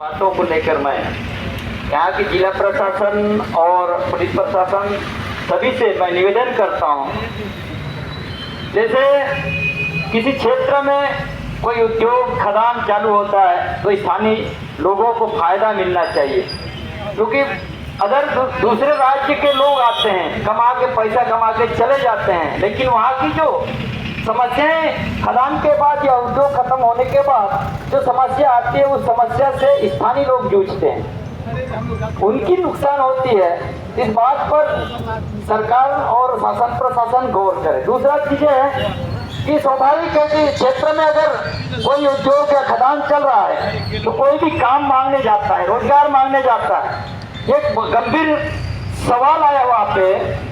बातों को लेकर मैं यहाँ की जिला प्रशासन और पुलिस प्रशासन सभी से मैं निवेदन करता हूँ। जैसे किसी क्षेत्र में कोई उद्योग खदान चालू होता है तो स्थानीय लोगों को फायदा मिलना चाहिए, क्योंकि अगर दूसरे राज्य के लोग आते हैं कमा के पैसा कमा के चले जाते हैं, लेकिन वहाँ की जो समस्याएं खदान के बाद या उद्योग खत्म होने के बाद जो समस्या आती है उस समस्या से स्थानीय लोग जूझते हैं, उनकी नुकसान होती है। इस बात पर सरकार और शासन प्रशासन गौर करे। दूसरा चीज है कि स्वाभाविक है कि क्षेत्र में अगर कोई उद्योग या खदान चल रहा है तो कोई भी काम मांगने जाता है, रोजगार मांगने जाता है। एक गंभीर सवाल आया वहाँ पे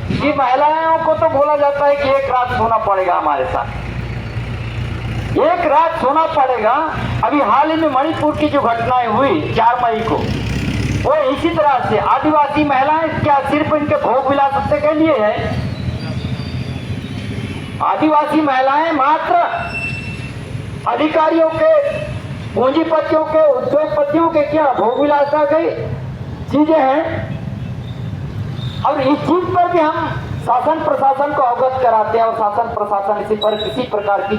कि महिलाओं को तो बोला जाता है कि एक रात सोना पड़ेगा, हमारे साथ एक रात सोना पड़ेगा। अभी हाल ही में मणिपुर की जो घटनाएं हुई 4 मई को, वो इसी तरह से आदिवासी महिलाएं क्या सिर्फ इनके भोग विलासिता के लिए है? आदिवासी महिलाएं मात्र अधिकारियों के, पूंजीपतियों के, उद्योगपतियों के क्या भोग विलासिता की चीजें हैं? और इस चीज पर भी हम शासन प्रशासन को अवगत कराते हैं और शासन प्रशासन इसी पर किसी प्रकार की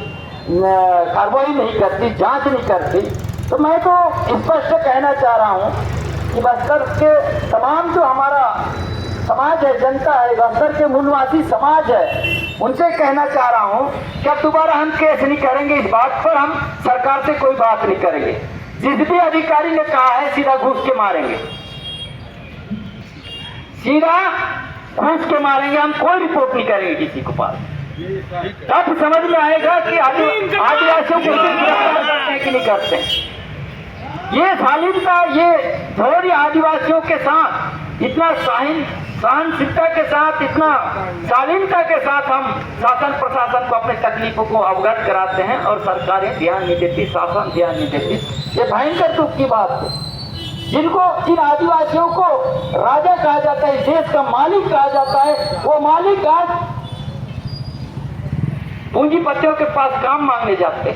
कार्रवाई नहीं करती, जांच नहीं करती। तो मैं तो स्पष्ट कहना चाह रहा हूं कि बस्तर के तमाम जो हमारा समाज है, जनता है, बस्तर के मूलवासी समाज है, उनसे कहना चाह रहा हूं कि अब दोबारा हम केस नहीं करेंगे। इस बात पर हम सरकार से कोई बात नहीं करेंगे। जिस भी अधिकारी ने कहा है सीधा घूस के मारेंगे, सीधा घूस के मारेंगे। हम कोई रिपोर्ट नहीं करेंगे किसी को पास। तब समझ में आएगा कि आदिवासियों को करते कि नहीं करते। ये शालीनता, ये धैर्य आदिवासियों के साथ इतना सहनशीलता के साथ, इतना शालीनता के साथ हम शासन प्रशासन को अपने तकलीफों को अवगत कराते हैं और सरकारें ध्यान नहीं देती, शासन ध्यान नहीं देती। ये भयंकर दुख की बात है। जिन आदिवासियों को राजा कहा जाता है, देश का मालिक कहा जाता है, वो मालिक आज पूंजीपतियों के पास काम मांगने जाते हैं।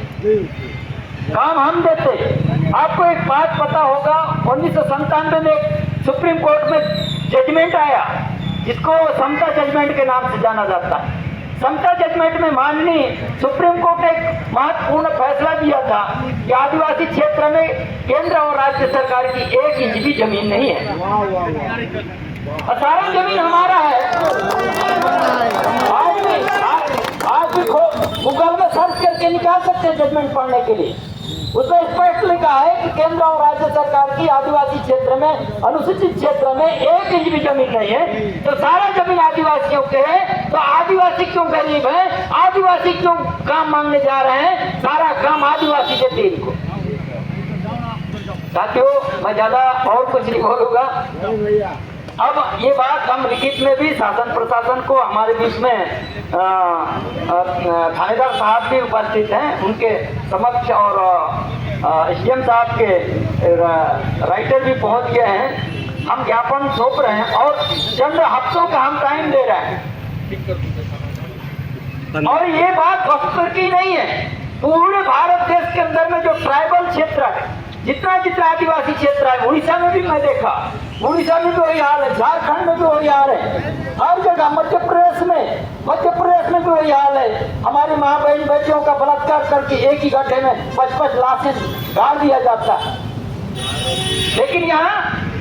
काम हम देते। आपको एक बात पता होगा, 1997 में एक सुप्रीम कोर्ट में जजमेंट आया जिसको समता जजमेंट के नाम से जाना जाता है। समता जजमेंट में माननीय सुप्रीम कोर्ट ने एक महत्वपूर्ण फैसला दिया था कि आदिवासी क्षेत्र में केंद्र और राज्य सरकार की 1 इंच भी जमीन नहीं है और सारा जमीन हमारा है। आज भी गूगल में सर्च करके निकाल सकते हैं जजमेंट पढ़ने के लिए। उसमें स्पष्ट लिखा है कि केंद्र और राज्य सरकार की आदिवासी क्षेत्र में, अनुसूचित क्षेत्र में 1 इंच भी जमीन नहीं है। तो सारा जमीन आदिवासियों के है, तो आदिवासी क्यों गरीब है? आदिवासी क्यों काम मांगने जा रहे हैं? सारा काम आदिवासी के दिल को। साथियों, मैं ज्यादा और कुछ नहीं बोलूंगा। अब ये बात हम लिखित में भी शासन प्रशासन को, हमारे बीच में थानेदार साहब भी उपस्थित हैं, उनके समक्ष, और एसडीएम साहब के राइटर भी पहुंच गए हैं। हम ज्ञापन सौंप रहे हैं और चंद हफ्तों का हम टाइम दे रहे हैं। और ये बात बस्तर की नहीं है, पूरे भारत देश के अंदर में जो ट्राइबल क्षेत्र है, जितना जितना आदिवासी क्षेत्र है, उड़ीसा में भी मैं देखा, उड़ीसा में भी वही हाल है, झारखंड में भी वही हाल है, हर जगह। मध्य प्रदेश में भी वही हाल है। हमारी माँ बहन बेटियों का बलात्कार करके एक ही गड्ढे में 55 लाशें गाड़ दिया जाता है। लेकिन यहाँ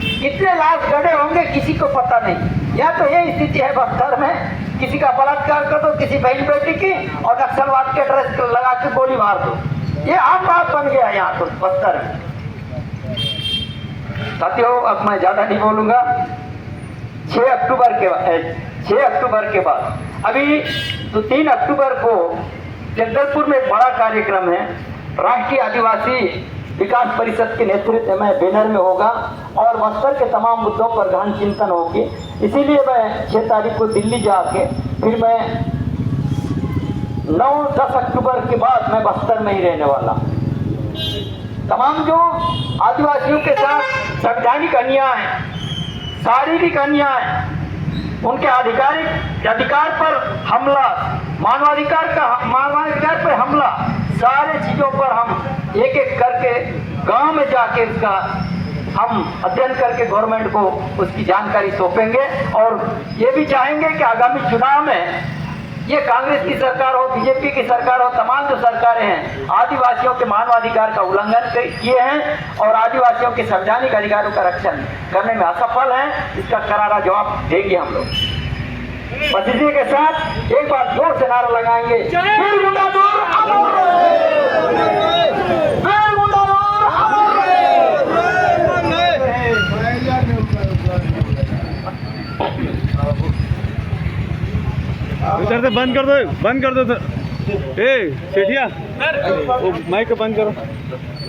कितने लाश गड्ढे होंगे किसी को पता नहीं। यहाँ तो ये स्थिति है बस्तर में, किसी का बलात्कार कर दो, किसी बहन बेटी की, और नक्सलवाद के ड्रेस लगा के गोली मार दो। ये आम बात बन गया यहाँ तो बस्तर में। साथियों, अब मैं ज्यादा नहीं बोलूंगा। 6 अक्टूबर के बाद अभी तो 3 अक्टूबर को जगदलपुर में एक बड़ा कार्यक्रम है, राष्ट्रीय आदिवासी विकास परिषद के नेतृत्व में बैनर में होगा और बस्तर के तमाम मुद्दों पर गहन चिंतन होगी। इसीलिए मैं 6 तारीख को दिल्ली जाके फिर मैं 9-10 अक्टूबर के बाद मैं बस्तर में ही रहने वाला। तमाम जो आदिवासियों के साथ संवैधानिक अन्याय, शारीरिक अन्याय, उनके अधिकार पर हमला, मानवाधिकार पर हमला, सारे चीजों पर हम एक एक करके गांव में जाके इसका हम अध्ययन करके गवर्नमेंट को उसकी जानकारी सौंपेंगे और ये भी चाहेंगे कि आगामी चुनाव में ये कांग्रेस की सरकार हो, बीजेपी की सरकार हो, तमाम जो सरकारें हैं आदिवासियों के मानवाधिकार का उल्लंघन किए हैं और आदिवासियों के संवैधानिक अधिकारों का रक्षण करने में असफल हैं। इसका करारा जवाब देंगे हम लोग। बस इसी के साथ एक बार जोर से नारा लगाएंगे, वीर गुंडा दूर अमर रहे! वीर गुंडा दूर अमर इधर से बंद कर दो ए सेठिया वो माइक बंद करो।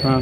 हाँ